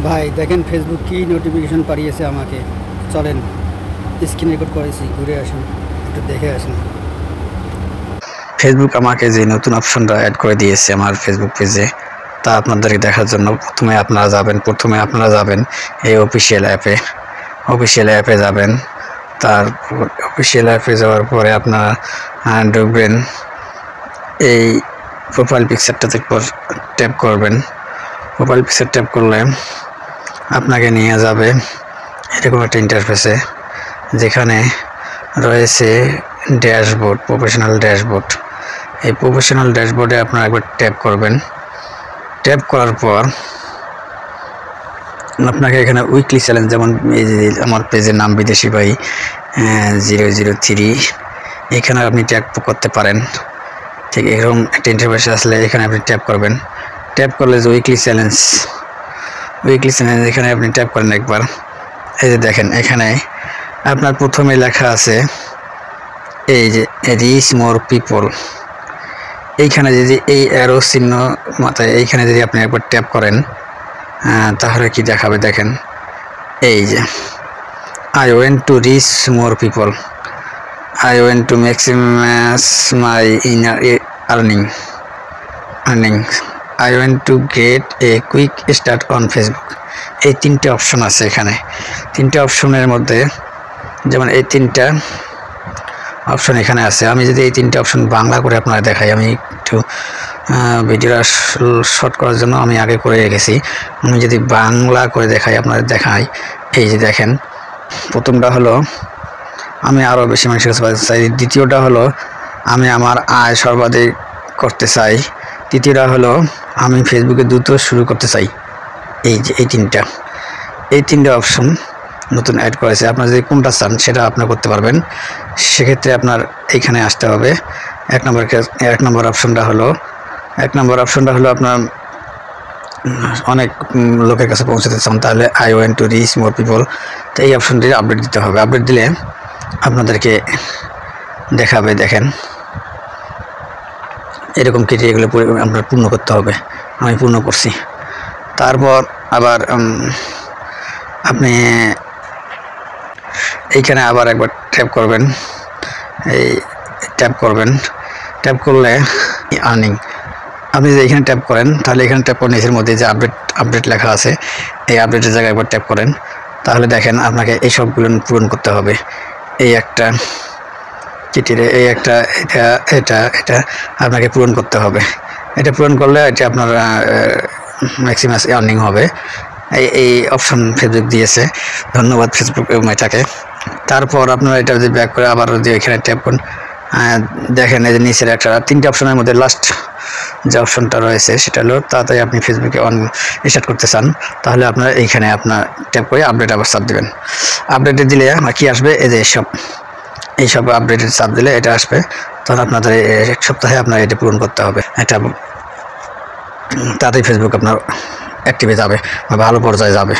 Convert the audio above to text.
ভাই দেখেন ফেসবুক কি নোটিফিকেশন পাঠিয়েছে আমাকে। চলেন স্ক্রিন রেকর্ড করেছি, ঘুরে আসুন, একটু দেখে আসুন। ফেসবুক আমাকে যে নতুন অপশনটা অ্যাড করে দিয়েছে আমার ফেসবুক পেজে, তা আপনাদেরকে দেখার জন্য প্রথমে আপনারা যাবেন এই অফিসিয়াল অ্যাপে যাবেন। তারপর অফিসিয়াল অ্যাপে যাওয়ার পরে আপনারা ঢুকবেন, এই প্রোফাইল পিকচারটাতে ট্যাপ করবেন। প্রোফাইল পিকচার ট্যাপ করলে আপনাকে নিয়ে যাবে এরকম একটা ইন্টারফেসে, যেখানে রয়েছে ড্যাশবোর্ড, প্রফেশনাল ড্যাশবোর্ড। এই প্রফেশনাল ড্যাশবোর্ডে আপনারা একবার ট্যাপ করবেন। ট্যাপ করার পর আপনাকে এখানে উইকলি চ্যালেঞ্জ, যেমন এই যে আমার পেজের নাম বিদেশি ভাই 003, এখানে আপনি ট্যাপ করতে পারেন। ঠিক এরকম একটা ইন্টারফেস আসলে এখানে আপনি ট্যাপ করবেন। ট্যাপ করলে যে উইকলি চ্যালেঞ্জ এখানে আপনি ট্যাপ করেন একবার। এই যে দেখেন এখানে আপনার প্রথমে লেখা আছে এই যে রিচ মোর পিপল। এইখানে যদি এই অ্যারো চিহ্ন মাথায় এইখানে যদি আপনি একবার ট্যাপ করেন, তাহলে কি দেখাবে দেখেন, এই যে I want to reach more people, I want to maximize my inner earning, I want to get a quick start on Facebook. এই তিনটে অপশন আছে এখানে। তিনটে অপশনের মধ্যে যেমন এই তিনটা অপশন এখানে আছে। আমি যদি এই তিনটে অপশন বাংলা করে আপনারা দেখাই, আমি একটু ভিডিওটা শর্ট করার জন্য আমি আগে করে রেখেছি। আমি যদি বাংলা করে আপনাদের দেখাই, এই যে দেখেন, প্রথমটা হলো আমি আরও বেশি মানুষের কাছে বাড়তে চাই। দ্বিতীয়টা হলো আমি আমার আয় সর্বাধিক করতে চাই। তৃতীয়টা হলো আমি ফেসবুকে দ্রুত শুরু করতে চাই। এই যে এই তিনটা অপশন নতুন অ্যাড করেছে। আপনার যদি কোনটা চান সেটা আপনার করতে পারবেন। সেক্ষেত্রে আপনার এইখানে আসতে হবে। এক নম্বর অপশনটা হলো আপনার অনেক লোকের কাছে পৌঁছাতে চান, তাহলে I want to reach more people. তো এই অপশনটি আপডেট দিতে হবে। আপডেট দিলে আপনাদেরকে দেখাবে, দেখেন এরকম কেটে এগুলো আপনার পূর্ণ করতে হবে। আমি পূর্ণ করছি। তারপর আবার আপনি এইখানে আবার একবার ট্যাপ করবেন। ট্যাপ করলে আর্নিং, আপনি যদি এখানে ট্যাপ করেন, তাহলে এখানে ট্যাপ করে নিচের মধ্যে যে আপডেট লেখা আছে, এই আপডেটের জায়গায় একবার ট্যাপ করেন। তাহলে দেখেন আপনাকে এই সবগুলো পূরণ করতে হবে। এই একটা চিঠিরে, এই একটা, এটা আপনাকে পূরণ করতে হবে। এটা পূরণ করলে এটা আপনার ম্যাক্সিমাম আর্নিং হবে। এই অপশন ফেসবুক দিয়েছে। ধন্যবাদ ফেসবুক এটাকে। তারপর আপনারা এটা যদি ব্যাক করে আবার যদি এখানে ট্যাপ করেন, দেখেন এই যে নিচের একটা তিনটে অপশনের মধ্যে লাস্ট যে অপশনটা রয়েছে সেটা হলো তাড়াতাড়ি আপনি ফেসবুকে স্টার্ট করতে চান, তাহলে আপনারা এইখানে আপনার ট্যাপ করে আপডেট আবার চাপ দেবেন। আপডেটে দিলে কি আসবে, এই যে এইসব আপডেটের চাপ দিলে এটা আসবে। তখন আপনাদের এক সপ্তাহে আপনার এটা পূরণ করতে হবে। এটা তাড়াতাড়ি ফেসবুক আপনার অ্যাক্টিভে যাবে বা ভালো পর্যায়ে যাবে।